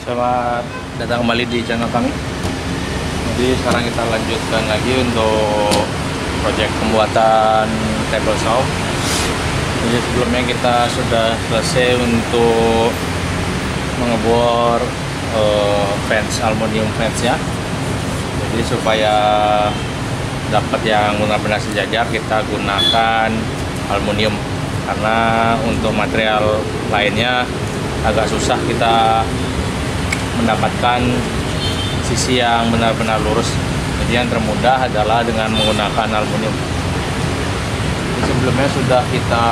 Selamat datang kembali di channel kami. Jadi sekarang kita lanjutkan lagi untuk proyek pembuatan table saw. Jadi sebelumnya kita sudah selesai untuk mengebor fence, aluminium fence ya. Jadi supaya dapat yang benar-benar sejajar, kita gunakan aluminium, karena untuk material lainnya agak susah kita mendapatkan sisi yang benar-benar lurus. Jadi yang termudah adalah dengan menggunakan aluminium. Sebelumnya sudah kita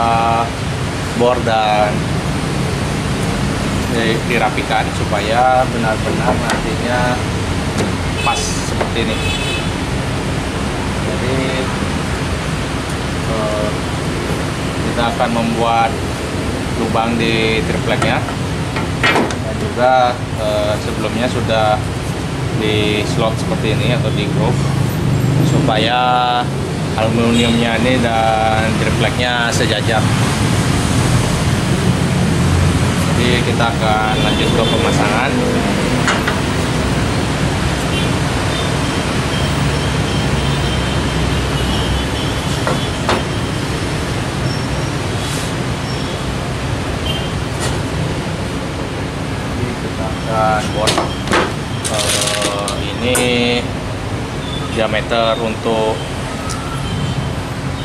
bor dan dirapikan supaya benar-benar nantinya pas seperti ini. Jadi kita akan membuat lubang di tripleknya, dan juga sebelumnya sudah di slot seperti ini atau di groove supaya aluminiumnya ini dan tripleknya sejajar. Jadi kita akan lanjut ke pemasangan. Dan bor ini diameter untuk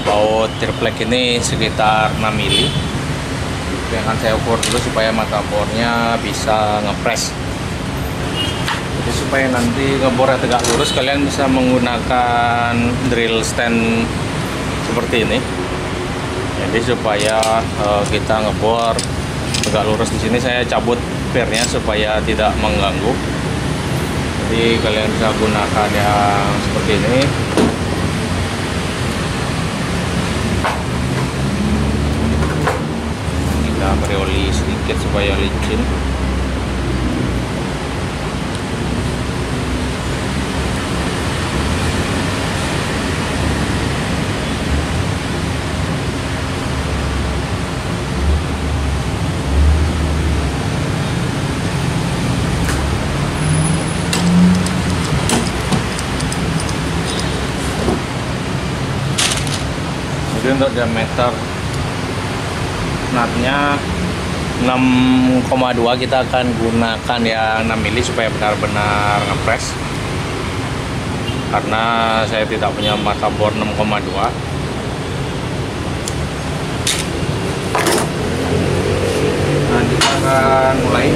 baut triplek ini sekitar 6 mili. Yang akan saya ukur dulu supaya mata bornya bisa ngepres. Jadi supaya nanti ngebornya tegak lurus, kalian bisa menggunakan drill stand seperti ini. Jadi supaya kita ngebor tegak lurus. Di sini saya cabut pernya supaya tidak mengganggu. Jadi kalian bisa gunakan yang seperti ini. Kita beri oli sedikit supaya licin. Jadi untuk diameter nutnya 6,2, kita akan gunakan ya 6 mili supaya benar-benar ngepres, karena saya tidak punya mata bor 6,2. Nah, kita akan mulai.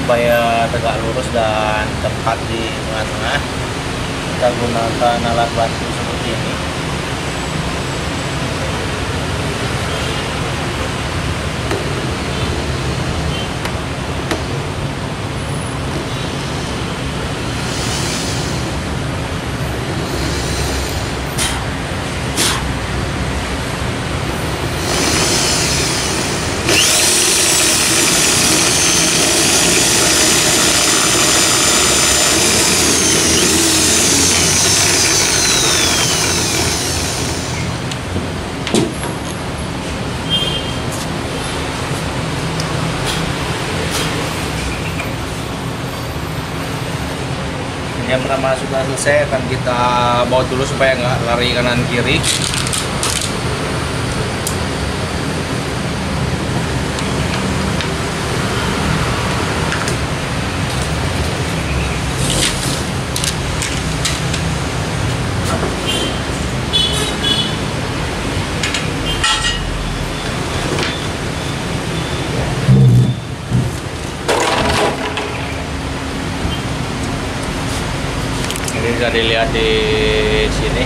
supaya tegak lurus dan tepat di tengah-tengah. Kita gunakan alat bantu seperti ini. Yang pertama sudah selesai, akan kita baut dulu supaya nggak lari kanan kiri. Ini bisa dilihat di sini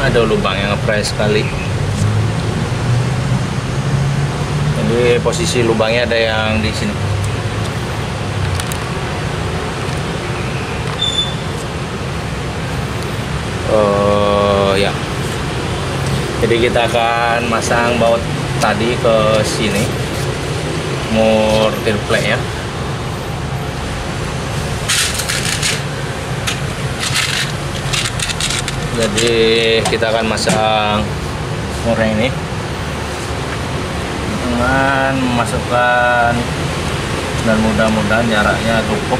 ada lubang yang ngepres sekali. Jadi posisi lubangnya ada yang di sini. Ya. Jadi kita akan masang baut tadi ke sini, mortir plate ya. Jadi kita akan masang muring ini dengan memasukkan, dan mudah-mudahan jaraknya cukup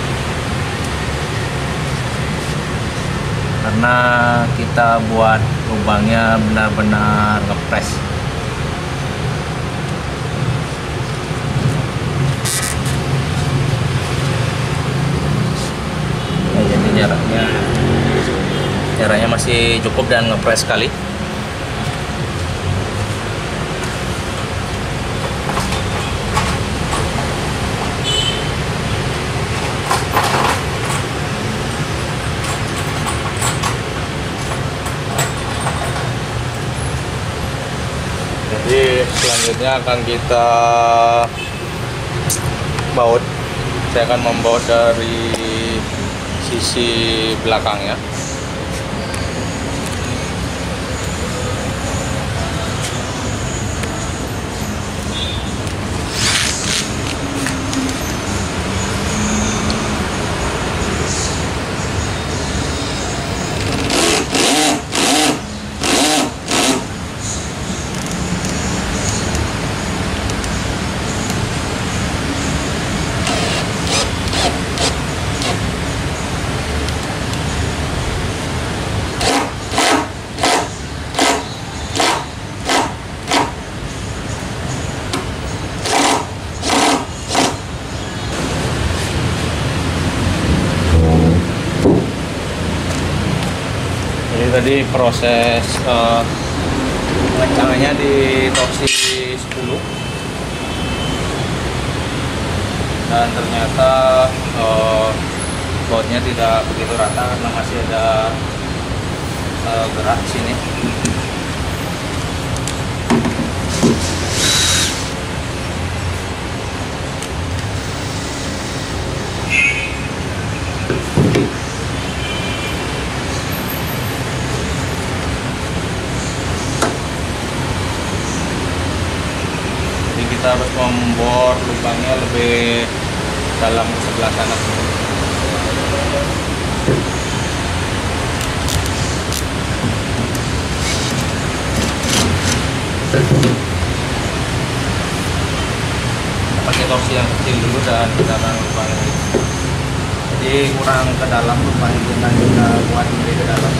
karena kita buat lubangnya benar-benar ngepres. Nah, jadi jaraknya masih cukup dan ngepres sekali. Jadi selanjutnya akan kita baut. Saya akan membaut dari sisi belakangnya. Tadi proses pengencangannya di torsi 10 dan ternyata bautnya tidak begitu rata karena masih ada gerak sini. Kita harus membor lubangnya lebih dalam ke sebelah sana. Pakai torsi yang kecil dulu dan kita akan lubang ini. Jadi kurang ke dalam lubang itu, dan kita buat lebih ke dalam.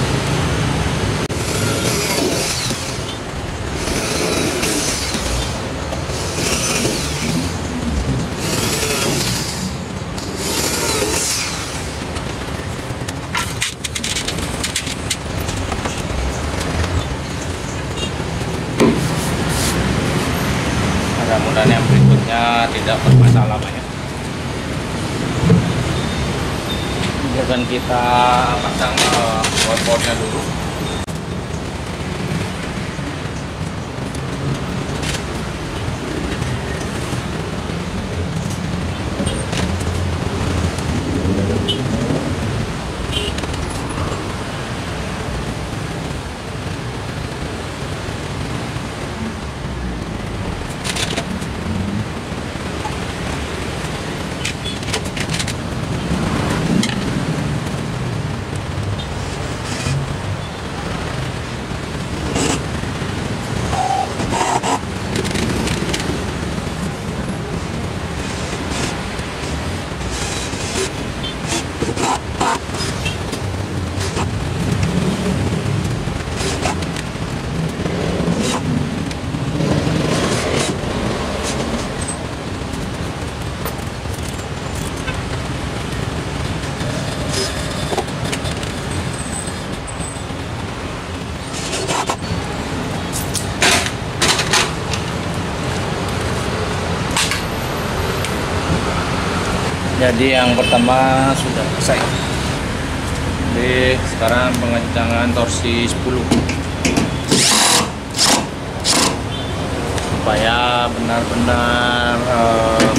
Mudah-mudahan yang berikutnya tidak bermasalah banyak. akan kita pasang wallboardnya dulu. Jadi yang pertama sudah selesai. Jadi sekarang pengencangan torsi 10 supaya benar-benar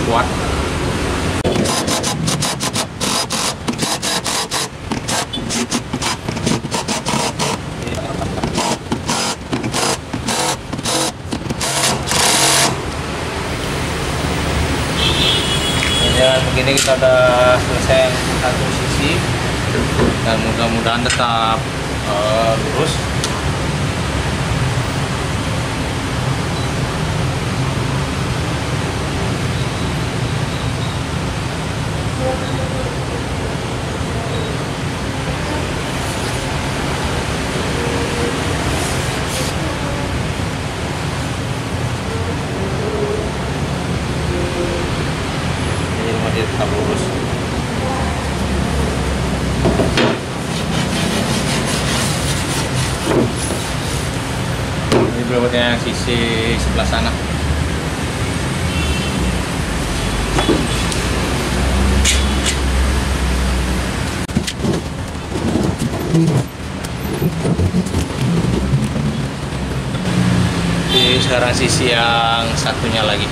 kuat. Dan begini kita udah selesai satu sisi dan mudah-mudahan tetap lurus. Dia tetap lurus. Ini berikutnya sisi sebelah sana. Jadi sekarang sisi yang satunya lagi.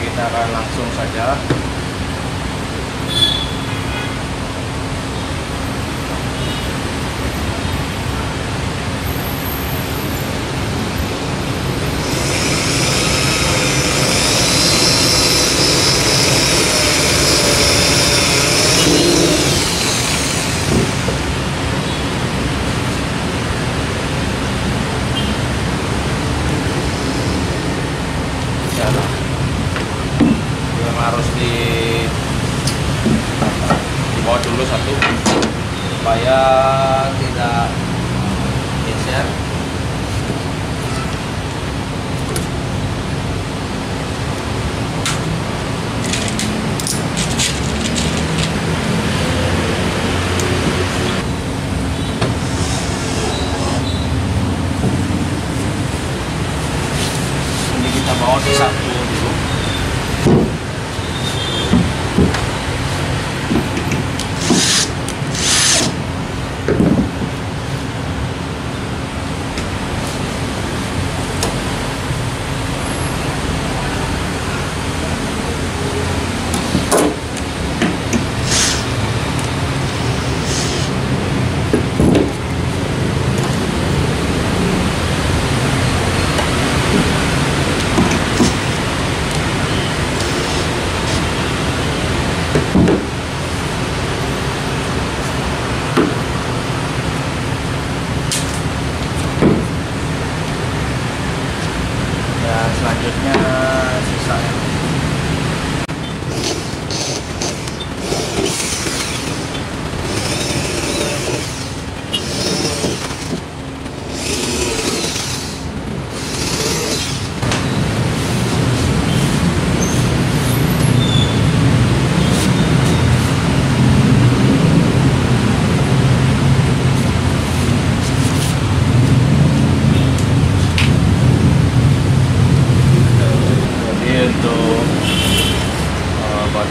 Kita akan langsung saja harus dibawa dulu satu supaya tidak geser. Ini kita bawa satu dulu.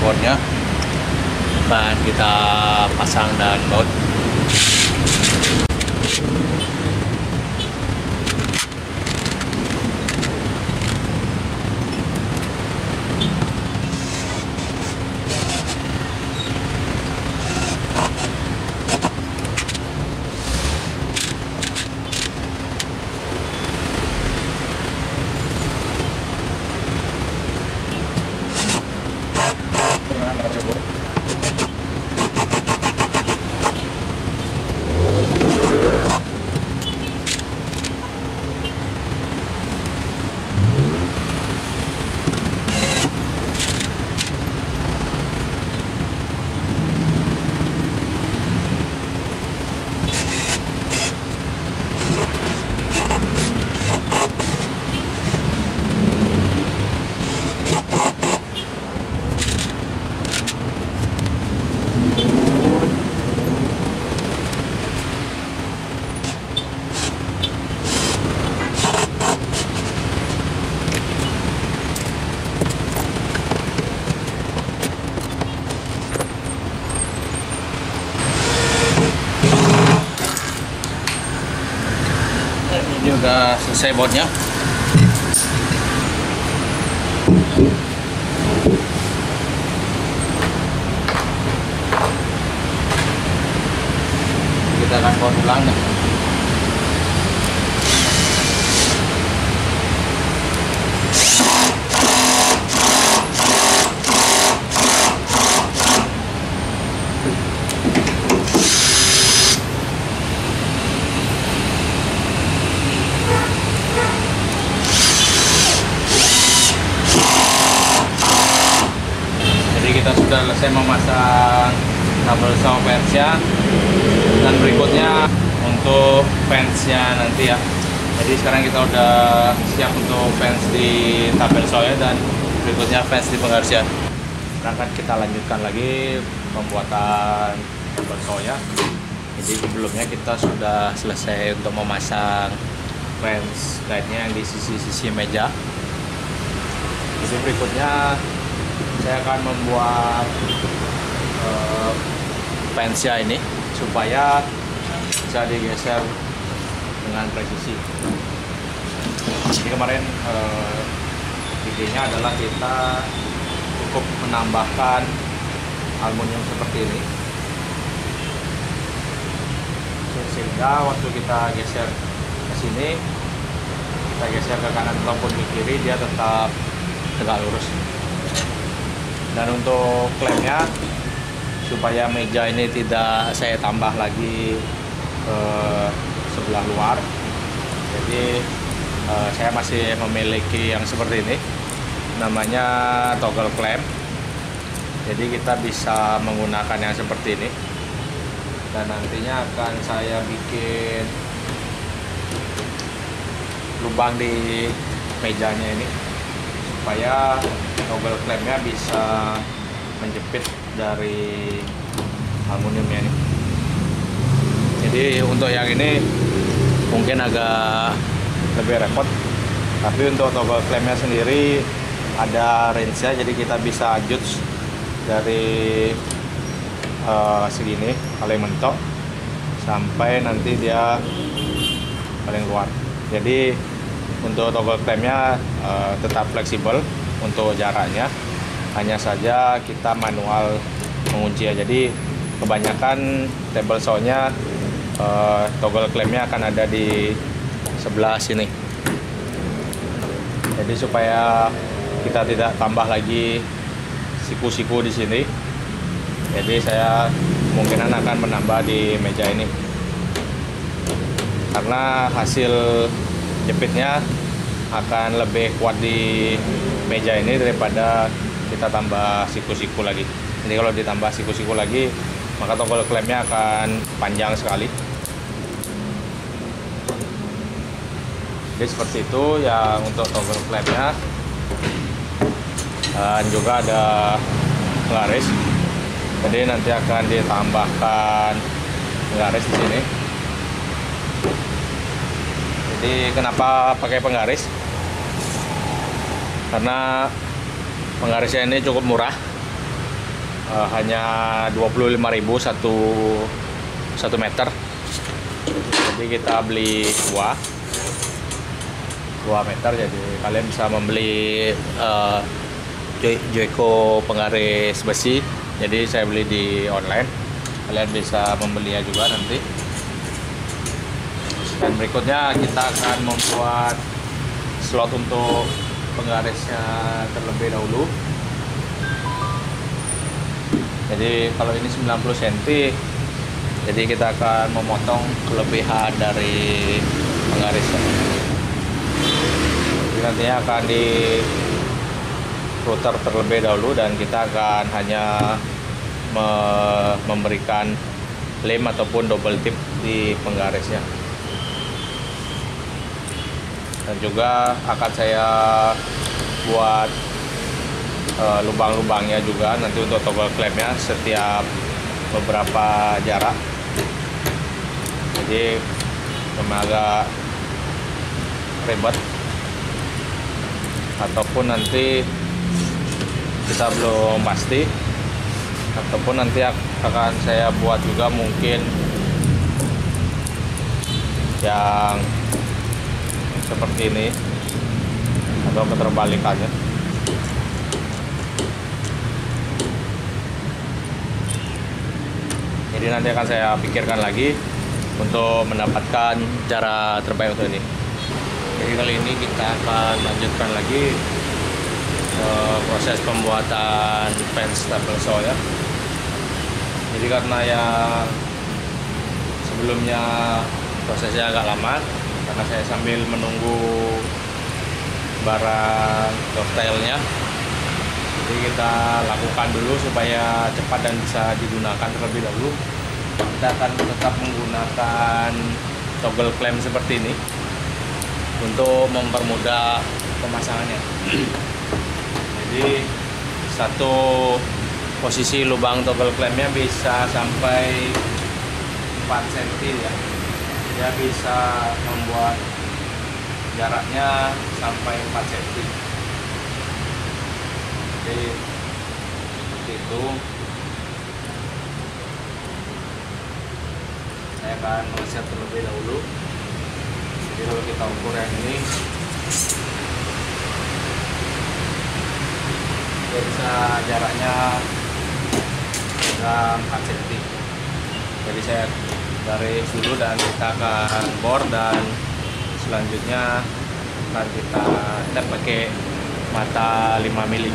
boardnya akan kita pasang dan baut. Ini udah selesai bautnya. Kita akan baut ulang nih. Kita sudah selesai memasang kabel saw fansnya, dan berikutnya untuk fansnya nanti ya. Jadi sekarang kita udah siap untuk fans di tabel sawnya dan berikutnya fans di pengharsian. Sekarang kita lanjutkan lagi pembuatan kabel sawnya. Jadi sebelumnya kita sudah selesai untuk memasang fans guide-nya yang di sisi-sisi meja. Jadi berikutnya saya akan membuat fansnya ini supaya bisa digeser dengan presisi. Jadi kemarin idenya adalah kita cukup menambahkan aluminium seperti ini, sehingga waktu kita geser ke sini, kita geser ke kanan ataupun ke kiri, dia tetap tegak lurus. Dan untuk klemnya, supaya meja ini tidak saya tambah lagi ke sebelah luar, jadi saya masih memiliki yang seperti ini, namanya toggle klem. Jadi kita bisa menggunakan yang seperti ini, dan nantinya akan saya bikin lubang di mejanya ini supaya toggle klemnya bisa menjepit dari aluminiumnya ini. Jadi untuk yang ini mungkin agak lebih repot, tapi untuk toggle klemnya sendiri ada range-nya, jadi kita bisa adjust dari segini paling mentok sampai nanti dia paling luar. Jadi untuk toggle klemnya tetap fleksibel untuk jaraknya, hanya saja kita manual mengunci ya. Jadi kebanyakan table saw-nya toggle klemnya akan ada di sebelah sini. Jadi supaya kita tidak tambah lagi siku-siku di sini, jadi saya kemungkinan akan menambah di meja ini, karena hasil jepitnya akan lebih kuat di meja ini daripada kita tambah siku-siku lagi. Jadi kalau ditambah siku-siku lagi, maka toggle klemnya akan panjang sekali. Jadi seperti itu yang untuk toggle klemnya. Dan juga ada penggaris. Jadi nanti akan ditambahkan penggaris di sini. Jadi kenapa pakai penggaris? Karena penggarisnya ini cukup murah, hanya 25.000 satu meter. Jadi kita beli 2 meter, jadi kalian bisa membeli Joico penggaris besi. Jadi saya beli di online, kalian bisa membelinya juga nanti. Dan berikutnya kita akan membuat slot untuk penggarisnya terlebih dahulu. Jadi kalau ini 90 cm, jadi kita akan memotong kelebihan dari penggarisnya. Jadi nantinya akan di router terlebih dahulu, dan kita akan hanya memberikan lem ataupun double tip di penggarisnya. Dan juga akan saya buat lubang-lubangnya juga nanti untuk toggle clamp-nya setiap beberapa jarak. Jadi memang agak ribet, ataupun nanti kita belum pasti, ataupun nanti akan saya buat juga mungkin yang seperti ini atau keterbalikannya. Jadi nanti akan saya pikirkan lagi untuk mendapatkan cara terbaik untuk ini. Jadi kali ini kita akan lanjutkan lagi proses pembuatan fence table saw ya. Jadi karena yang sebelumnya prosesnya agak lama, karena saya sambil menunggu barang dovetailnya, jadi kita lakukan dulu supaya cepat dan bisa digunakan terlebih dahulu. Kita akan tetap menggunakan toggle clamp seperti ini untuk mempermudah pemasangannya. Jadi satu posisi lubang toggle clamp-nya bisa sampai 4 cm ya. Dia bisa membuat jaraknya sampai 4 cm. Jadi seperti itu. Saya akan nge-set terlebih dahulu. Jadi kalau kita ukur yang ini, dia bisa jaraknya 4 cm. Jadi saya garis dulu dan kita akan bor, dan selanjutnya akan kita tap pakai mata 5 mili.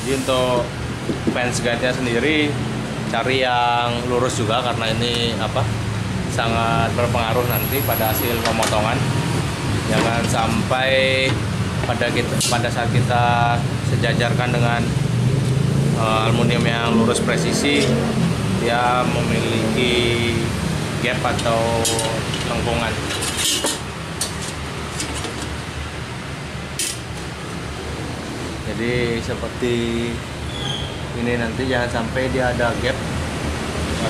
Jadi untuk fence guide-nya sendiri cari yang lurus juga, karena ini sangat berpengaruh nanti pada hasil pemotongan. Jangan sampai pada saat kita sejajarkan dengan aluminium yang lurus presisi, dia memiliki gap atau lengkungan. Jadi seperti ini, nanti jangan sampai dia ada gap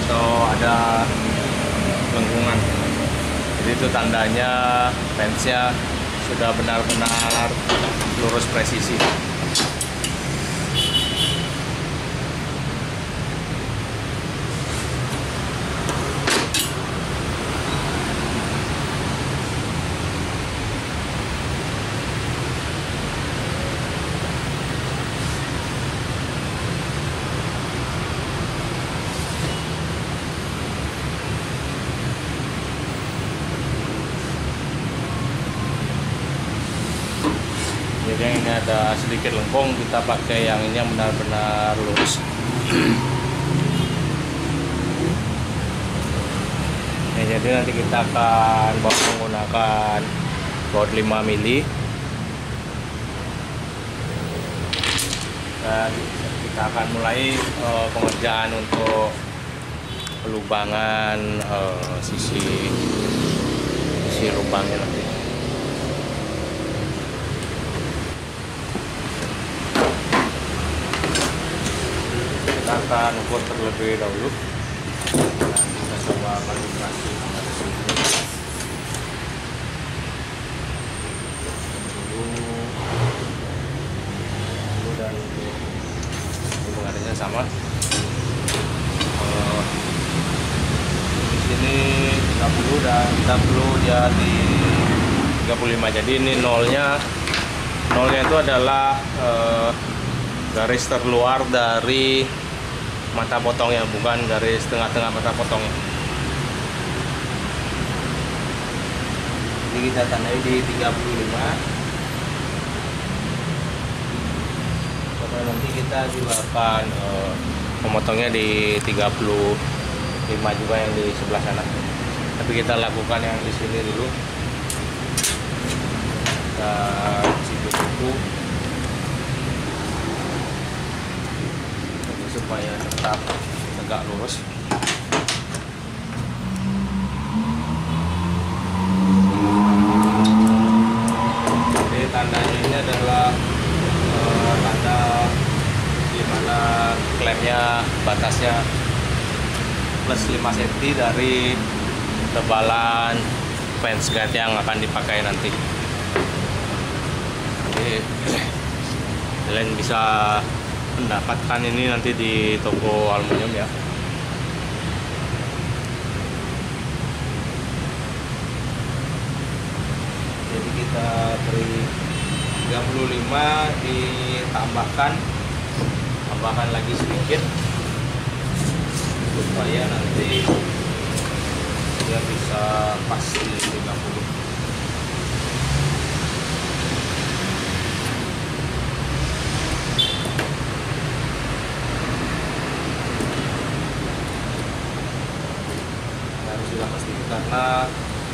atau ada lengkungan. Jadi itu tandanya fence-nya sudah benar-benar lurus presisi. Jadi yang ini ada sedikit lengkung, kita pakai yang ini yang benar-benar lurus. Ya, jadi nanti kita akan menggunakan baut 5 mili, dan kita akan mulai pengerjaan untuk pelubangan sisi lubangnya nanti. Kita akan ukur terlebih dahulu dan kita coba kalibrasi. dan kita perlu dia di 35. Jadi ini nolnya itu adalah garis terluar dari mata potongnya, bukan garis tengah-tengah mata potongnya. Jadi kita tandai di 35. Karena nanti kita juga akan memotongnya di 35 juga yang di sebelah sana. Tapi kita lakukan yang di sini dulu. Kita siku-siku supaya tetap tegak lurus. Jadi tandanya ini adalah tanda di mana klemnya batasnya plus 5 cm dari tebalan fence guide yang akan dipakai nanti. Jadi kalian bisa mendapatkan ini nanti di toko aluminium ya. Jadi kita beri 35, ditambahkan lagi sedikit supaya nanti dia bisa pas di 30. Harus sudah pasti karena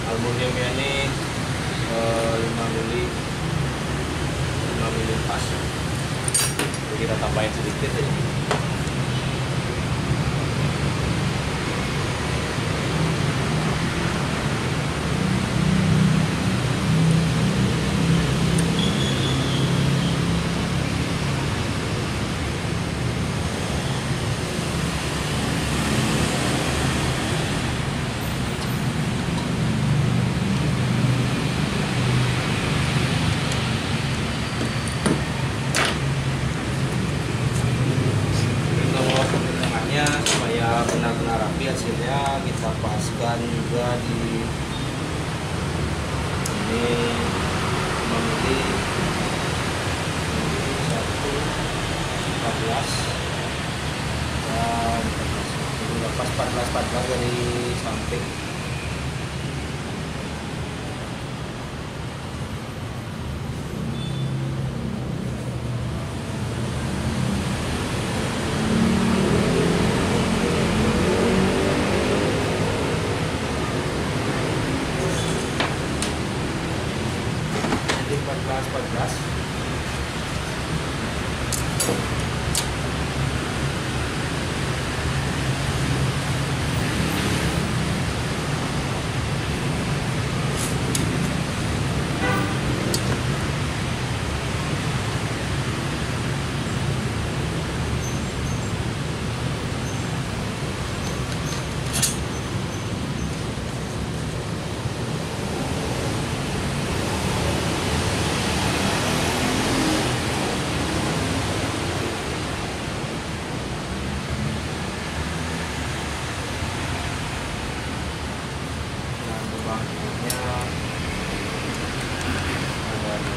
aluminiumnya ini 5 mili pas. Jadi kita tambahin sedikit aja. Supaya benar-benar rapi hasilnya, kita paskan juga di ini 5 mili 14 dan lepas 14 dari samping. Jadi 14.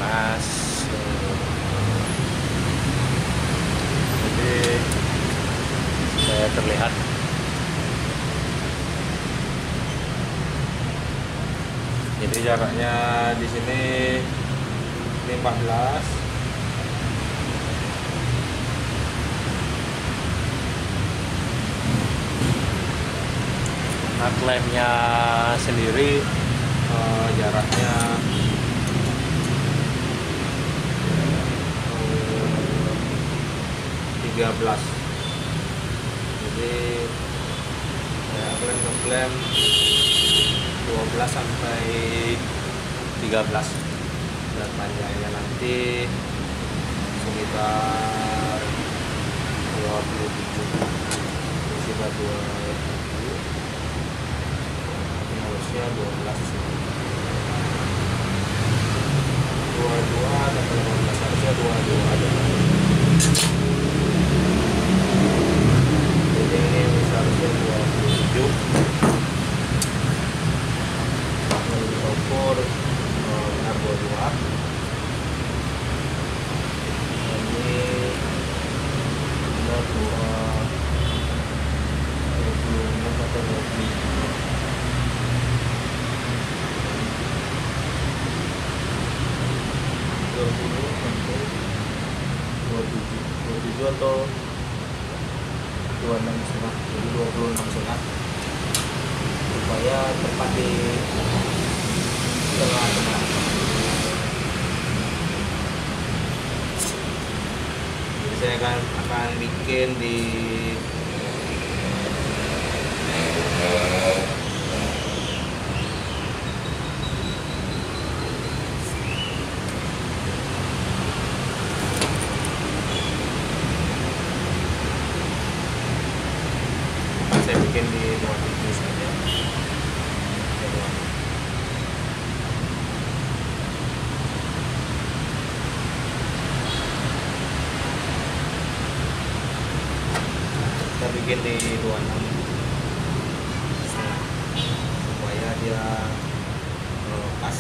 Mas, jadi saya terlihat jadi jaraknya di sini 14. Nah, klemnya sendiri jaraknya 13. Jadi klaim 12 sampai 13 dan panjangnya nanti sekitar 27, sekitar 27, harusnya 12 dan 18 harusnya 22 ada. Jadi ini seharusnya 27. 2. Ini nomor 26 atau 27. 20 sampai 27 atau 26,5, jadi 26,5 supaya tepat di tengah-tengah. Jadi saya akan bikin di di 27 saja. Kita bikin di 26 supaya dia pas.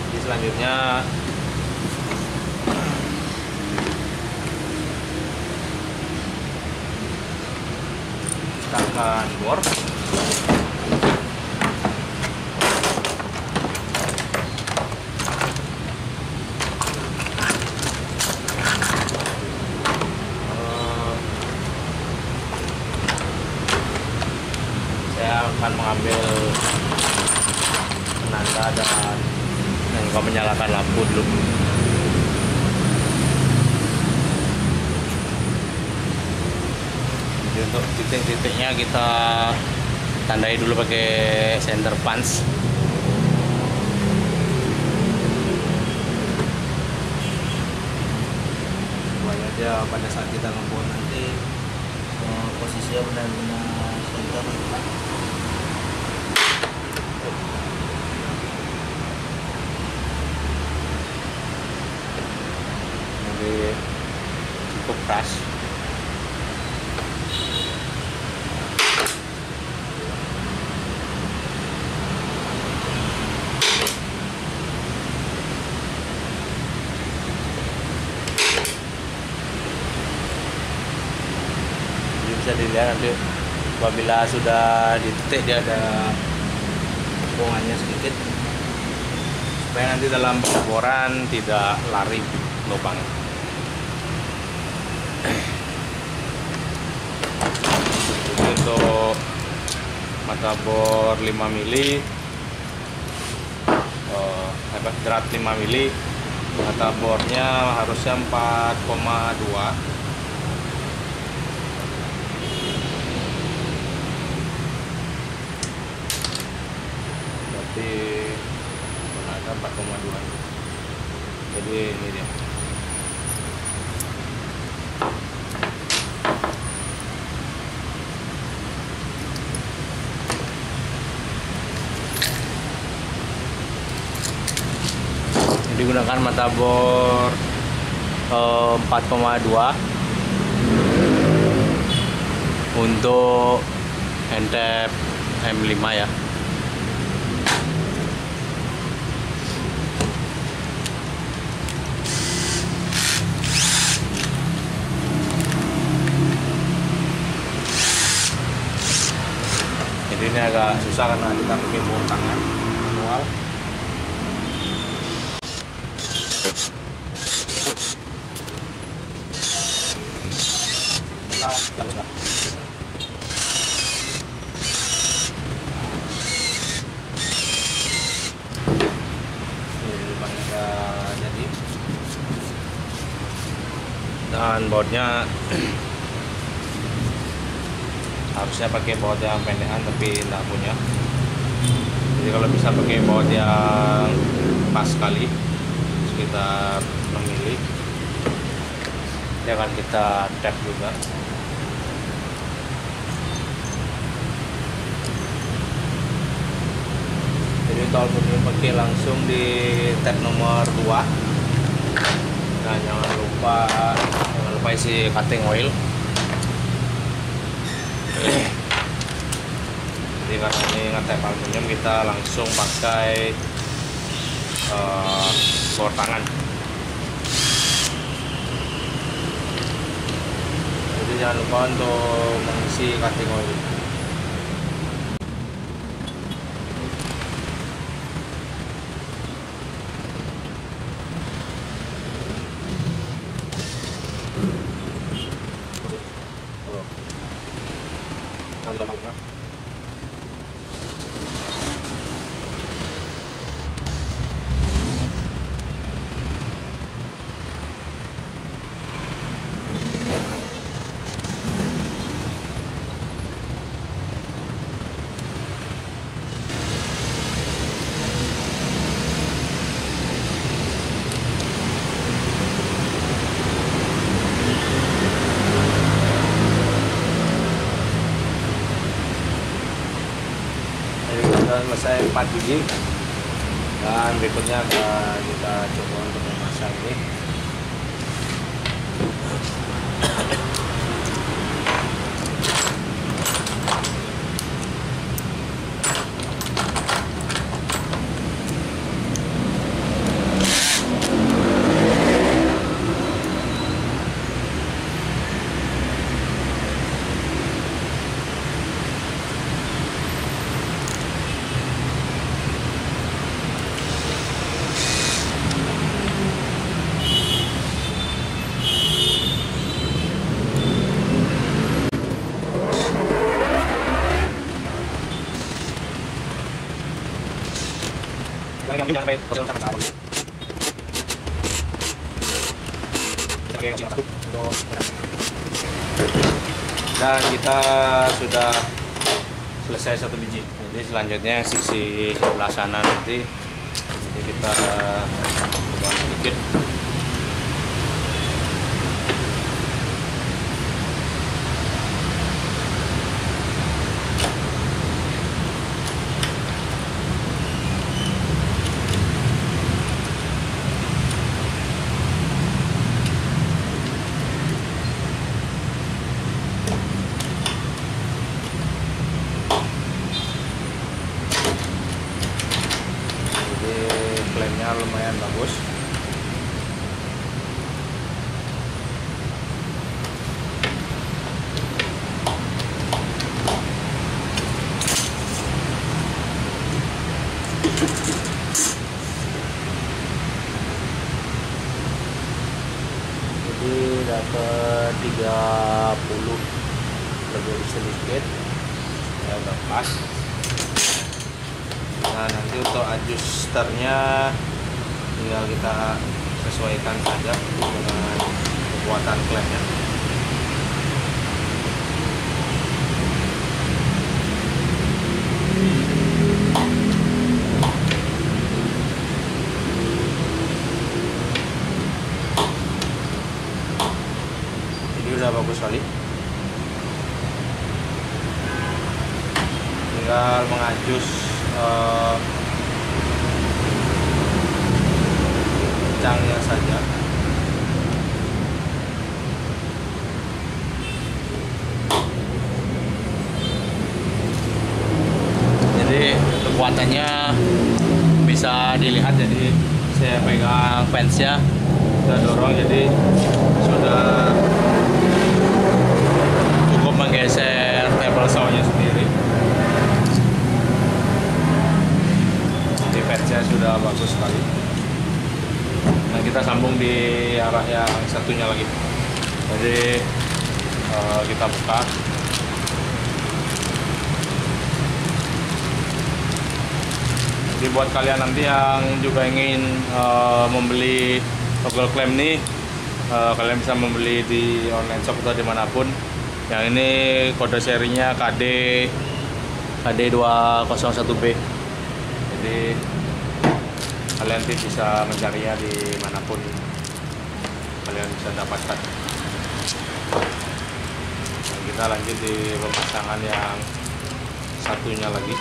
Jadi selanjutnya kita akan bor. Saya akan mengambil penanda dan juga menyalakan lampu dulu. Untuk titik-titiknya kita tandai dulu pakai center punch. Supaya dia pada saat kita ngebuat nanti posisinya benar-benar center. Jadi cukup keras. Bisa dilihat nanti apabila sudah di titik dia ada bohongannya sedikit supaya nanti dalam pemboran tidak lari lubang. Untuk mata bor 5 mili, drat 5 mili, mata bornya harusnya 4,2. Ada 4,2, jadi ini dia. Digunakan mata bor 4,2 untuk handtap M5 ya. Jadi ini agak susah karena kita pakai bor tangan manual. Jadi dan bautnya harusnya pakai baut yang pendekan tapi tidak punya, jadi kalau bisa pakai baut yang pas sekali sekitar 6 mili ya akan kita tap juga. Jadi kalau ini pakai langsung di tap nomor 2. Nah jangan lupa isi cutting oil. Jadi karena ini ngetep aluminium, kita langsung pakai bor tangan. Jadi jangan lupa untuk mengisi cutting oil. Sudah selesai 4 biji, dan berikutnya akan kita coba untuk memasak ini. Dan kita sudah selesai 1 biji. Jadi selanjutnya sisi sebelah sana nanti kita coba sedikit. Klaimnya lumayan bagus. Jadi dapat 30 lebih sedikit ya, udah pas. Nah, nanti untuk adjusternya tinggal kita sesuaikan saja dengan kekuatan klemnya. Jadi udah bagus sekali. Tinggal mengajus kencangnya saja. Jadi kekuatannya bisa dilihat, jadi saya pegang fansnya, kita dorong, jadi sudah cukup menggeser table saw-nya sendiri. Fansnya sudah bagus sekali. Nah, kita sambung di arah yang satunya lagi. Jadi kita buka. Jadi buat kalian nanti yang juga ingin membeli toggle clamp ini, kalian bisa membeli di online shop atau dimanapun. Yang ini kode serinya KD201B. Jadi kalian bisa mencarinya di manapun kalian bisa dapatkan. Nah, kita lanjut di pemasangan yang satunya lagi.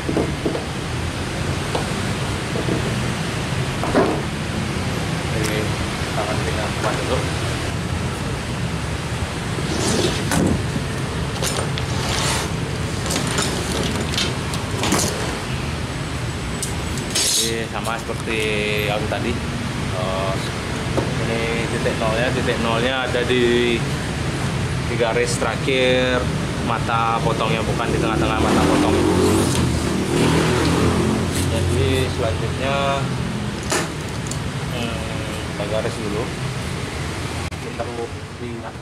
Jadi tangan tinggal kuat dulu. Jadi sama seperti yang tadi. Ini titik nolnya ada di garis terakhir mata potongnya, bukan di tengah-tengah mata potong. Jadi selanjutnya kita garis dulu. Kita perlu diingat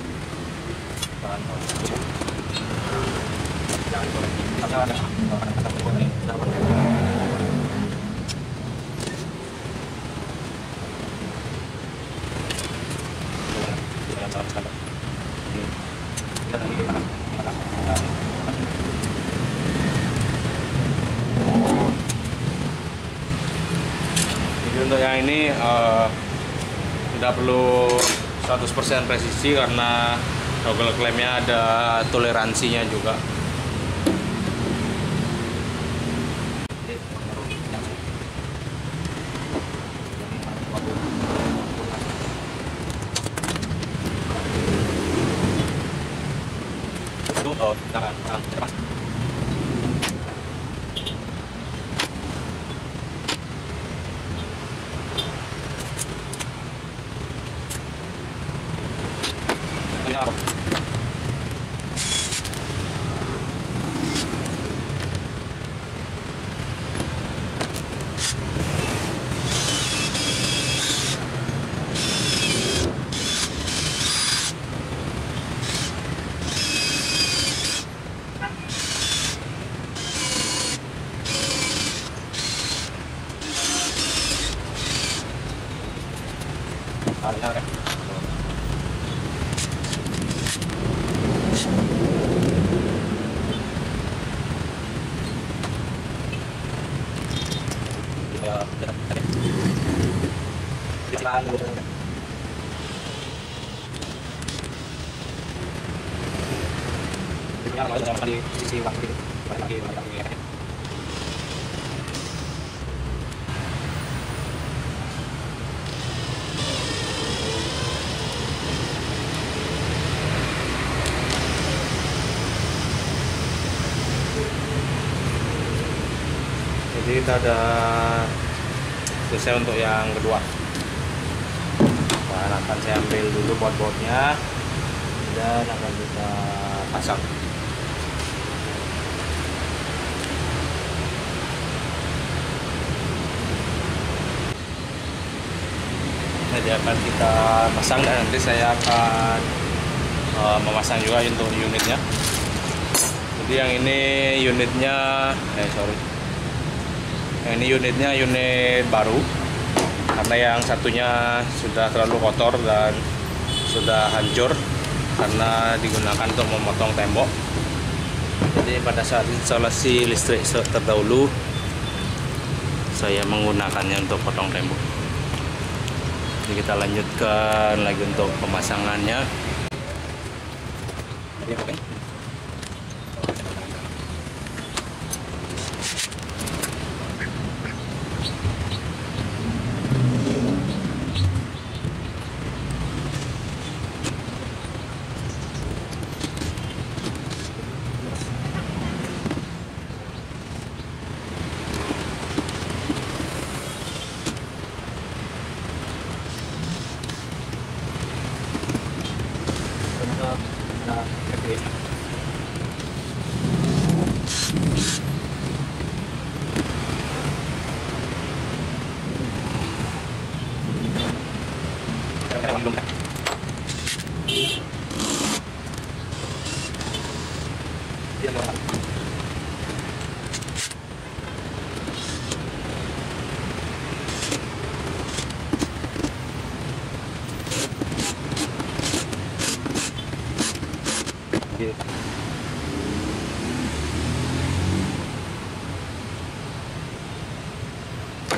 jadi untuk yang ini tidak perlu 100% presisi karena toggle clamp-nya ada toleransinya juga. Jadi kita ada selesai untuk yang kedua. Dan akan saya ambil dulu baut-bautnya dan akan kita pasang. Jadi akan kita pasang dan nanti saya akan memasang juga untuk unitnya. Jadi yang ini unitnya, yang ini unitnya unit baru karena yang satunya sudah terlalu kotor dan sudah hancur karena digunakan untuk memotong tembok. Jadi pada saat instalasi listrik terdahulu saya menggunakannya untuk potong tembok. Jadi kita lanjutkan lagi untuk pemasangannya.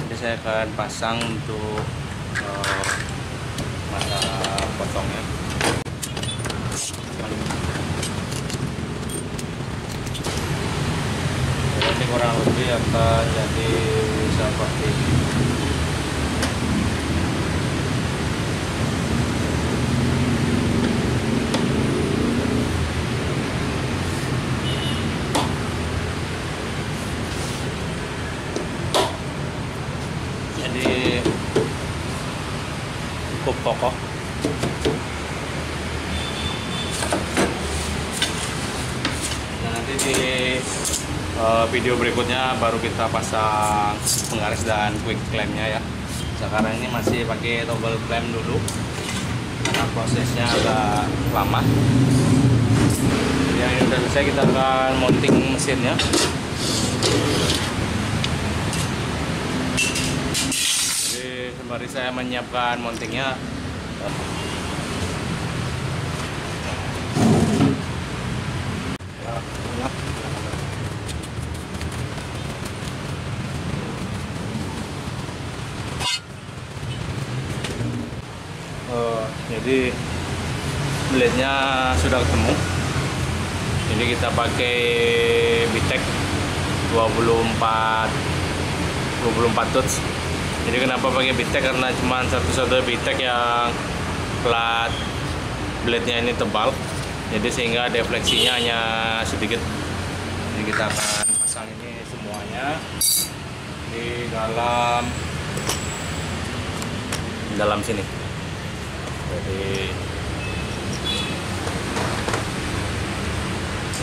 Jadi saya akan pasang untuk mata potongnya. nanti kurang lebih akan jadi seperti ini. Jadi cukup kokoh. Nah, nanti di video berikutnya baru kita pasang penggaris dan quick clampnya ya. Sekarang ini masih pakai toggle clamp dulu karena prosesnya agak lama. Yang ini udah selesai, kita akan mounting mesinnya. Jadi sembari saya menyiapkan mountingnya, jadi blade-nya sudah ketemu. Jadi kita pakai Bitek 24 touch. Jadi kenapa pakai Bitek? Karena cuma satu-satunya Bitek yang plat blade-nya ini tebal. Jadi sehingga defleksinya hanya sedikit. Jadi kita akan pasang ini semuanya di dalam sini. Jadi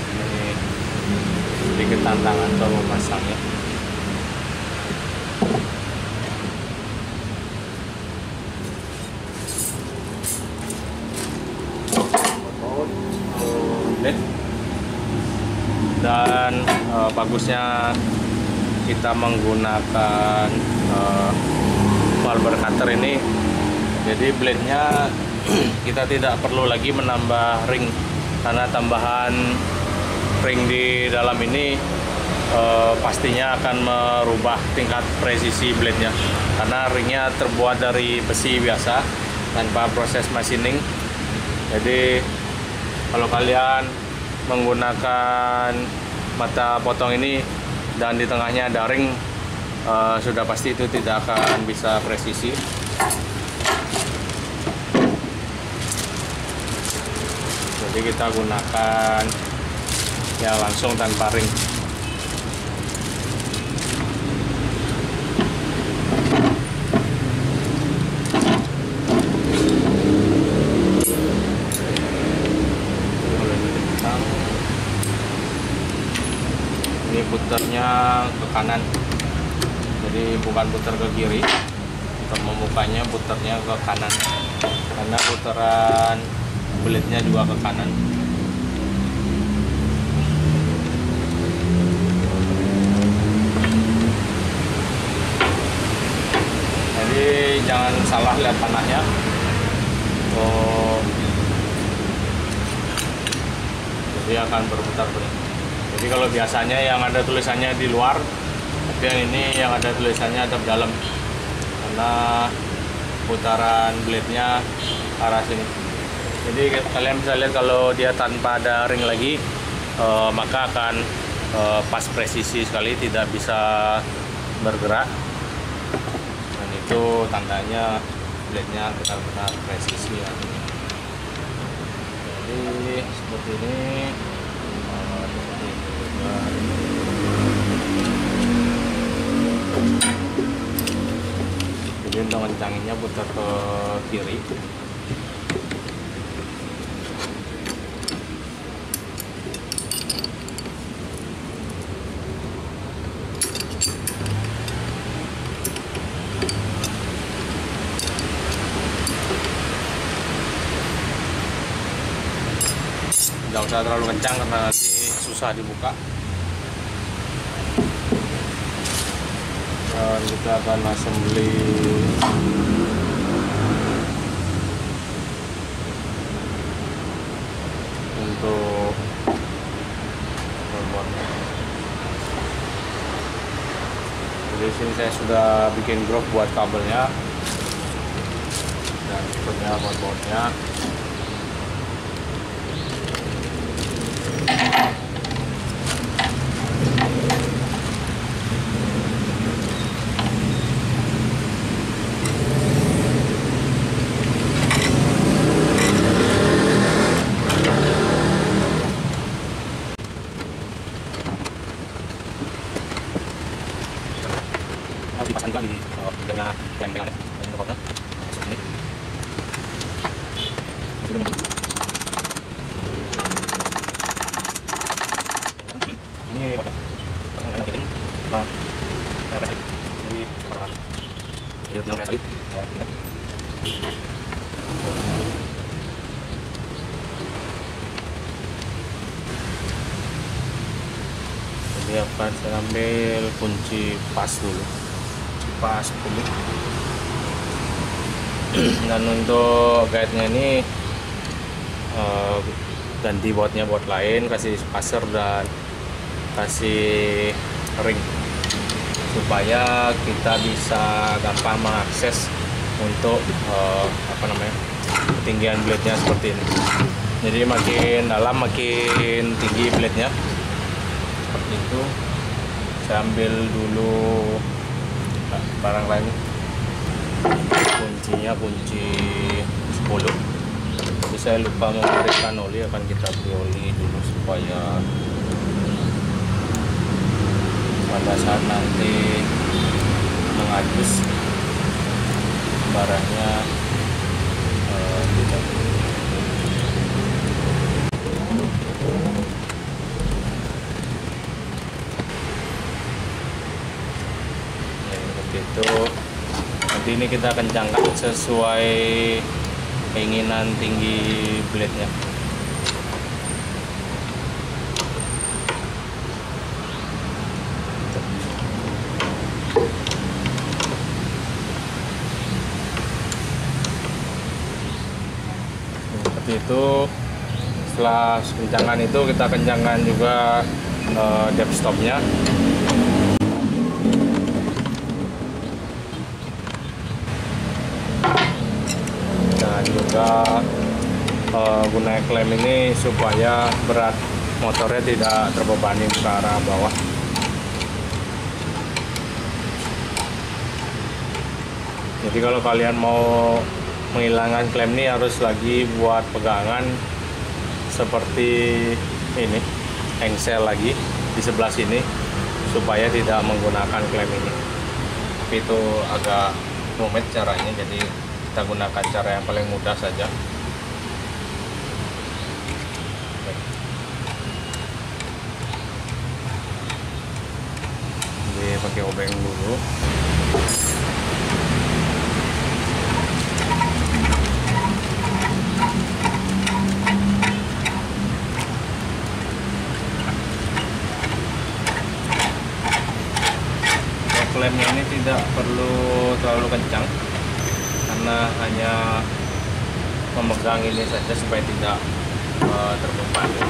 ini sedikit tantangan untuk memasangnya. Dan bagusnya kita menggunakan barber cutter ini. Jadi blade-nya kita tidak perlu lagi menambah ring, karena tambahan ring di dalam ini pastinya akan merubah tingkat presisi blade-nya, karena ringnya terbuat dari besi biasa tanpa proses machining. Jadi kalau kalian menggunakan mata potong ini dan di tengahnya ada ring, sudah pasti itu tidak akan bisa presisi. Jadi kita gunakan ya langsung tanpa ring. Ini putarnya ke kanan, jadi bukan putar ke kiri. Untuk membukanya putarnya ke kanan, karena putaran blade-nya juga ke kanan. Jadi jangan salah lihat panahnya. Jadi akan berputar balik. Jadi kalau biasanya yang ada tulisannya di luar, tapi yang ini yang ada tulisannya ada di dalam, karena putaran blade-nya arah sini. Jadi kalian bisa lihat kalau dia tanpa ada ring lagi, maka akan pas presisi sekali, tidak bisa bergerak. Dan itu tandanya blade-nya benar-benar presisi ya. Jadi seperti ini. Jadi untuk ngencanginnya putar ke kiri. Nggak usah terlalu kencang karena nanti susah dibuka. Dan kita akan assembly untuk robotnya. Jadi sini saya sudah bikin groove buat kabelnya dan sepertinya buat bautnya. akan dipasang juga di bagiannya klem-klem ini pokoknya ini. Ini jadi akan saya ambil kunci pas dulu, pas dulu. Dan untuk guide-nya ini ganti bautnya baut lain, kasih spacer dan kasih ring supaya kita bisa gampang mengakses untuk ketinggian blade-nya seperti ini. Jadi makin dalam makin tinggi blade-nya seperti itu. Saya ambil dulu barang lain, kuncinya kunci 10. Jadi saya lupa memberikan oli, akan kita beri oli dulu supaya pada saat nanti mengadus barangnya tidak. Ya, seperti itu. Nanti ini kita kencangkan sesuai keinginan tinggi blade-nya. Seperti itu. Setelah kencangan itu kita kencangkan juga depth stopnya. Dan juga guna klem ini supaya berat motornya tidak terbebani ke arah bawah. Jadi kalau kalian mau menghilangkan klem ini harus lagi buat pegangan seperti ini, engsel lagi di sebelah sini supaya tidak menggunakan klem ini. Tapi itu agak rumit caranya, jadi kita gunakan cara yang paling mudah saja. Jadi pakai obeng dulu. Klemnya ini tidak perlu terlalu kencang karena hanya memegang ini saja supaya tidak terbebani.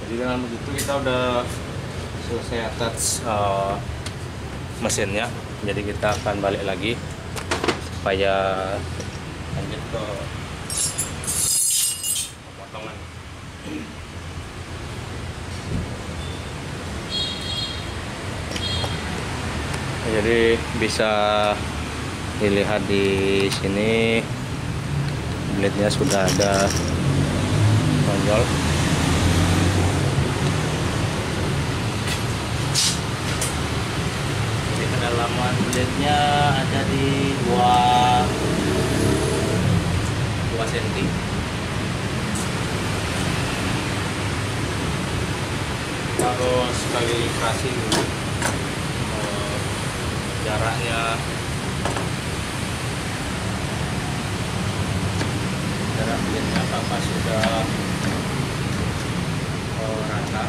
Jadi dengan begitu kita udah selesai attach mesinnya. Jadi kita akan balik lagi supaya lanjut ke pemotongan. Jadi bisa dilihat di sini blade-nya sudah ada tonjol. Jadi kedalaman blade-nya ada di 2 cm. Harus kalibrasi dulu jaraknya, jarak blade-nya apakah sudah rata.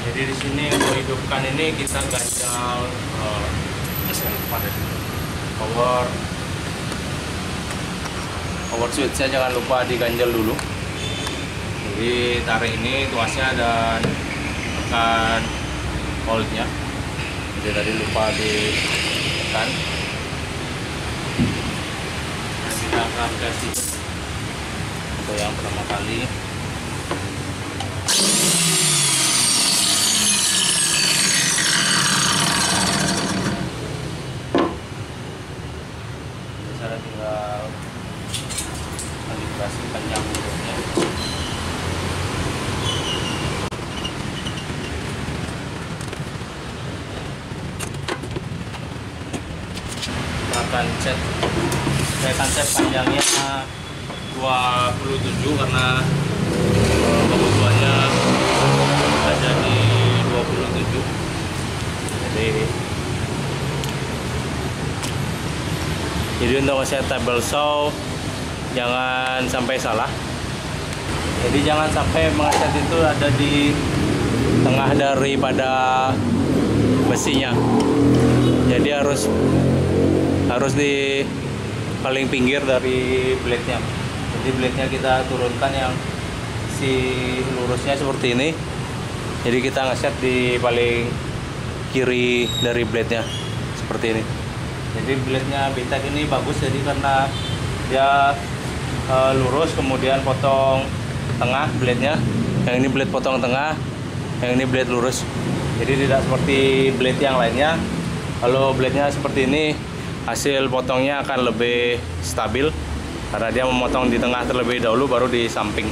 Jadi di sini untuk hidupkan ini kita ganjal power switch-nya jangan lupa diganjel dulu. Jadi tarik ini tuasnya dan tekan hold-nya. Jadi tadi lupa ditekan. Nah, kita akan tes itu untuk yang pertama kali. akan set panjangnya 27 karena kebutuhannya ada di 27. Jadi untuk set table saw jangan sampai salah. Jadi jangan sampai mengeset itu ada di tengah daripada besinya. Jadi harus di paling pinggir dari blade-nya. Jadi blade-nya kita turunkan yang si lurusnya seperti ini. Jadi kita ngeset di paling kiri dari blade-nya seperti ini. Jadi blade-nya Bitek ini bagus, jadi karena dia lurus, kemudian potong tengah blade-nya. Yang ini blade potong tengah, yang ini blade lurus. Jadi tidak seperti blade yang lainnya. Kalau blade-nya seperti ini, hasil potongnya akan lebih stabil karena dia memotong di tengah terlebih dahulu baru di samping.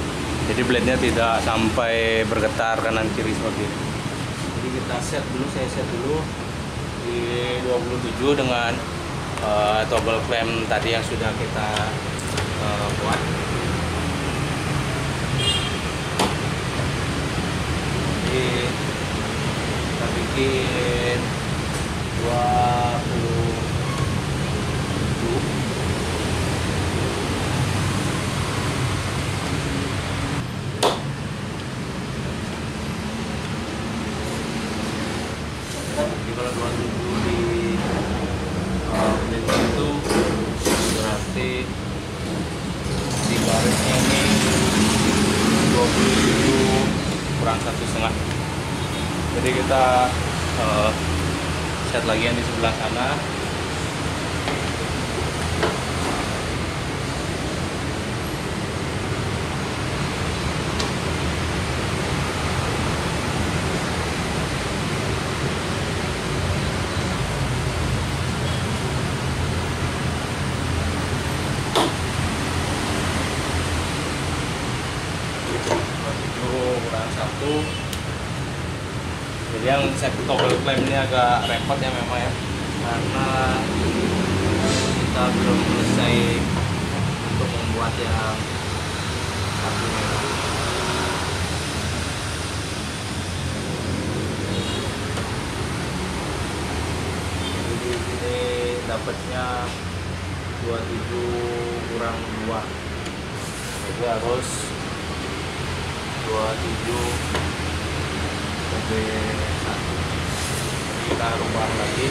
Jadi blade-nya tidak sampai bergetar kanan kiri seperti ini. Jadi kita set dulu, saya set dulu di 27 dengan toggle clamp tadi yang sudah kita buat. Jadi kita bikin 27. Jadi kalau 27 di blade itu berarti di garisnya ini 27 kurang 1,5. Jadi kita set lagi yang di sebelah sana. Kurang 1. Jadi yang set toggle clamp ini agak repot ya memang ya, karena kita belum selesai untuk membuat yang satunya. Jadi di sini dapatnya 27 kurang 2. Jadi harus 27 lebih 1. Kita rubah lagi.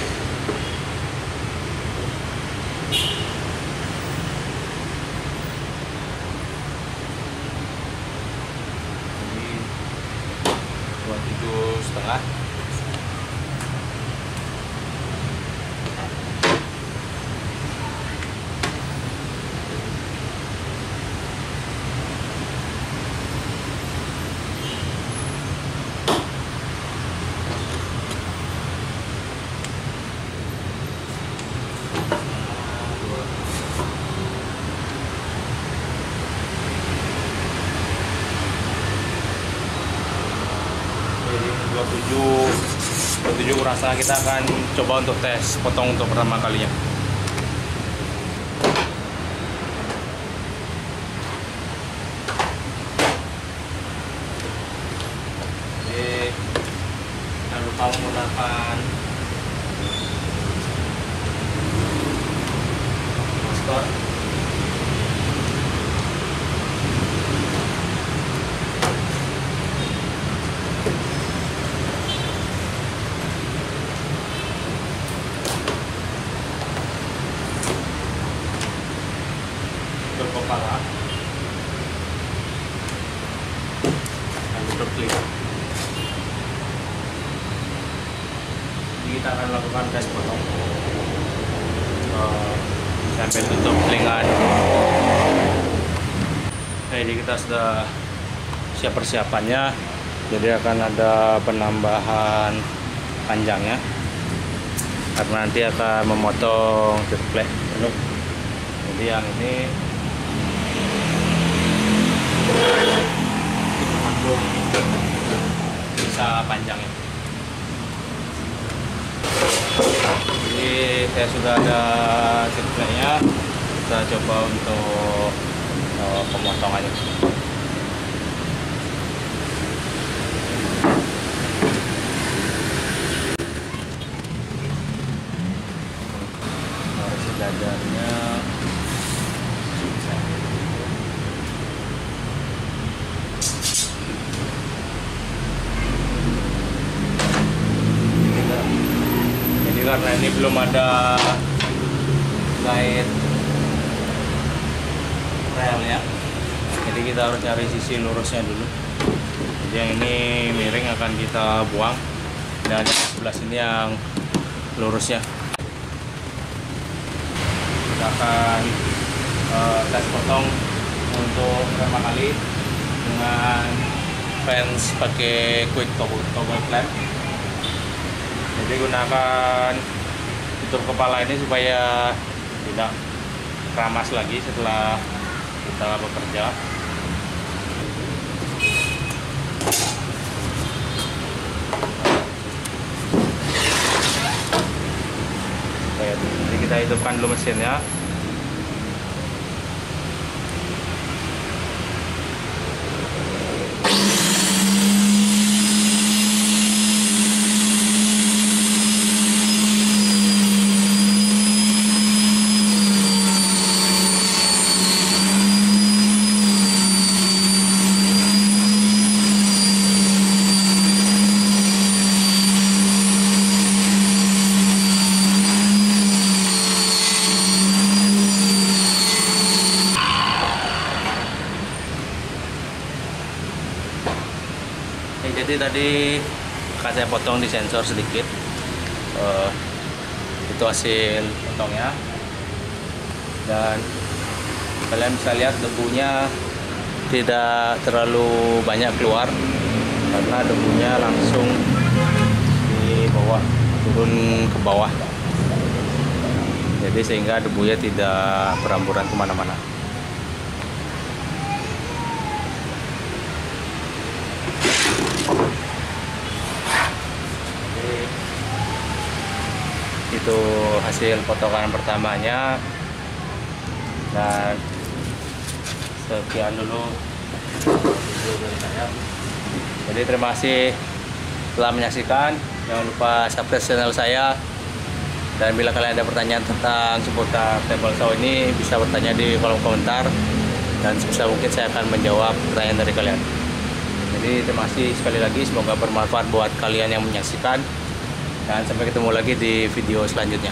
Jadi 27,5. Jadi 27 kurang setengah. Kita akan coba untuk tes potong untuk pertama kalinya. Jadi jangan lupa menggunakan masker. Kepala lalu berklik. Jadi kita akan lakukan tes potong sampai tutup telinga. Jadi kita sudah siap persiapannya. Jadi akan ada penambahan panjangnya karena nanti akan memotong triplek. Jadi yang ini bisa panjangnya. Jadi Jadi saya sudah ada template-nya. Kita coba untuk pemotongannya. Harus dadarnya. Jadi karena ini belum ada guide relnya, jadi kita harus cari sisi lurusnya dulu. Jadi yang ini miring akan kita buang, dan yang sebelah sini yang lurusnya. Kita akan tes potong untuk pertama kali dengan fence pakai quick toggle clamp. Jadi gunakan tutup kepala ini supaya tidak keramas lagi setelah kita bekerja. Jadi kita hidupkan dulu mesinnya. Jadi tadi akan saya potong di sensor sedikit. Itu hasil potongnya, dan kalian bisa lihat debunya tidak terlalu banyak keluar karena debunya langsung di bawah, turun ke bawah. Jadi sehingga debunya tidak beramburan kemana-mana. Itu hasil potongan pertamanya, dan sekian dulu video dari saya. Jadi terima kasih telah menyaksikan. Jangan lupa subscribe channel saya, dan bila kalian ada pertanyaan tentang seputar table saw ini, bisa bertanya di kolom komentar, dan sebisa mungkin saya akan menjawab pertanyaan dari kalian. Jadi terima kasih sekali lagi, semoga bermanfaat buat kalian yang menyaksikan, dan sampai ketemu lagi di video selanjutnya.